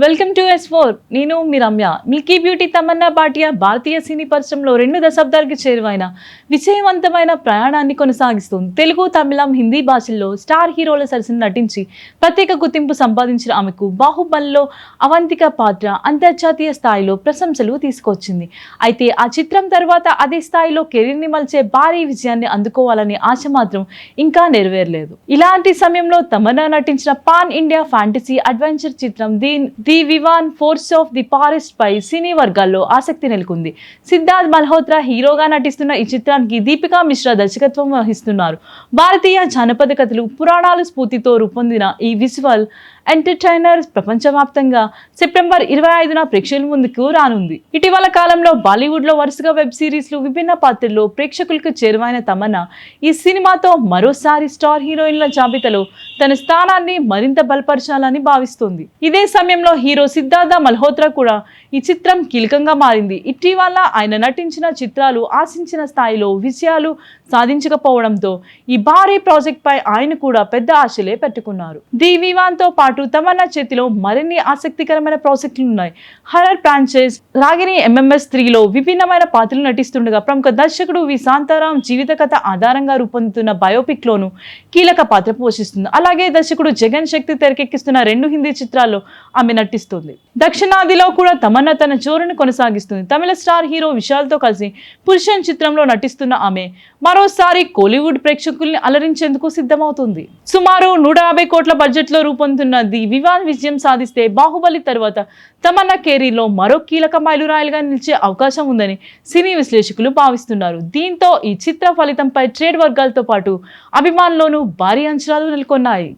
Welcome to S4 నేను మీ Ramya. Milky beauty Tamannaah Bhatia భారతీయ సినీ పరిశ్రమలో 2 దశాబ్దాలకి చేరువైన విజయవంతమైన ప్రయాణాన్ని కొనసాగిస్తుంది. తెలుగు, తమిళం, హిందీ భాషల్లో స్టార్ హీరోల సరసన నటించి ప్రత్యేక గుర్తింపు సంపాదించిన ఆమెకు బాహుబలిలో అవంతిక పాత్ర అంతర్జాతీయ స్థాయిలో ప్రశంసలు తీసుకొచ్చింది. అయితే ఆ చిత్రం తర్వాత అదే స్థాయిలో కెరీర్ని మలిచే భారీ విజయాన్ని అందుకోవాలనే ఆశ మాత్రం ఇంకా నెరవేరలేదు. ఇలాంటి సమయంలో తమన్నా నటించిన పాన్ ఇండియా ఫ్యాంటసీ అడ్వెంచర్ చిత్రం the Vvan force of the forest పై సినీ వర్గాల్లో ఆసక్తి నెలకొంది. సిద్ధార్థ్ మల్హోత్రా హీరోగా నటిస్తున్న ఈ చిత్రానికి దీపికా మిశ్రా దర్శకత్వం వహిస్తున్నారు. భారతీయ జానపద కథలు, పురాణాల స్ఫూర్తితో రూపొందిన ఈ విజువల్ ఎంటర్టైనర్ ప్రపంచవ్యాప్తంగా సెప్టెంబర్ 25న ప్రేక్షకుల ముందుకు రానుంది. ఇటీవల కాలంలో బాలీవుడ్ లో వరుసగా వెబ్ సిరీస్లు, విభిన్న పాత్రల్లో ప్రేక్షకులకు చేరువైన తమన్నా ఈ సినిమాతో మరోసారి స్టార్ హీరోయిన్ల జాబితాలో తన స్థానాన్ని మరింత బలపరచాలని భావిస్తోంది. ఇదే సమయంలో హీరో సిద్ధార్థ మల్హోత్రా కూడా ఈ చిత్రం కీలకంగా మారింది. ఇటీవల ఆయన నటించిన చిత్రాలు ఆశించిన స్థాయిలో విజయాలు సాధించకపోవడంతో ఈ భారీ ప్రాజెక్ట్ పై ఆయన కూడా పెద్ద ఆశలే పెట్టుకున్నారు. ది వివాన్ తో పాటు తమన్నా చేతిలో మరిన్ని ఆసక్తికరమైన ప్రాజెక్టులు ఉన్నాయి. హర్రర్ ఫ్రాంచైజ్ రాగిని MMS 3లో విభిన్నమైన పాత్రలు నటిస్తుండగా ప్రముఖ దర్శకుడు వి శాంతారాం జీవిత కథ ఆధారంగా రూపొందుతున్న బయోపిక్ లోను కీలక పాత్ర పోషిస్తుంది. అలాగే దర్శకుడు జగన్ శక్తి తెరకెక్కిస్తున్న 2 హిందీ చిత్రాల్లో ఆమె నటిస్తుంది. దక్షిణాదిలో కూడా తమన్నా తన జోరును కొనసాగిస్తుంది. తమిళ స్టార్ హీరో విశాల్తో కలిసి పురుషన్ చిత్రంలో నటిస్తున్న ఆమె మరోసారి కోలీవుడ్ ప్రేక్షకుల్ని అలరించేందుకు సిద్ధమవుతుంది. సుమారు 150 కోట్ల బడ్జెట్ లో రూపొందుతున్న ది వివాన్ విజయం సాధిస్తే బాహుబలి తర్వాత తమన్నా కెరీర్లో మరో కీలక మైలురాయిలుగా నిలిచే అవకాశం ఉందని సినీ విశ్లేషకులు భావిస్తున్నారు. దీంతో ఈ చిత్ర ఫలితంపై ట్రేడ్ వర్గాలతో పాటు అభిమానుల్లోనూ భారీ అంచనాలు నెలకొన్నాయి.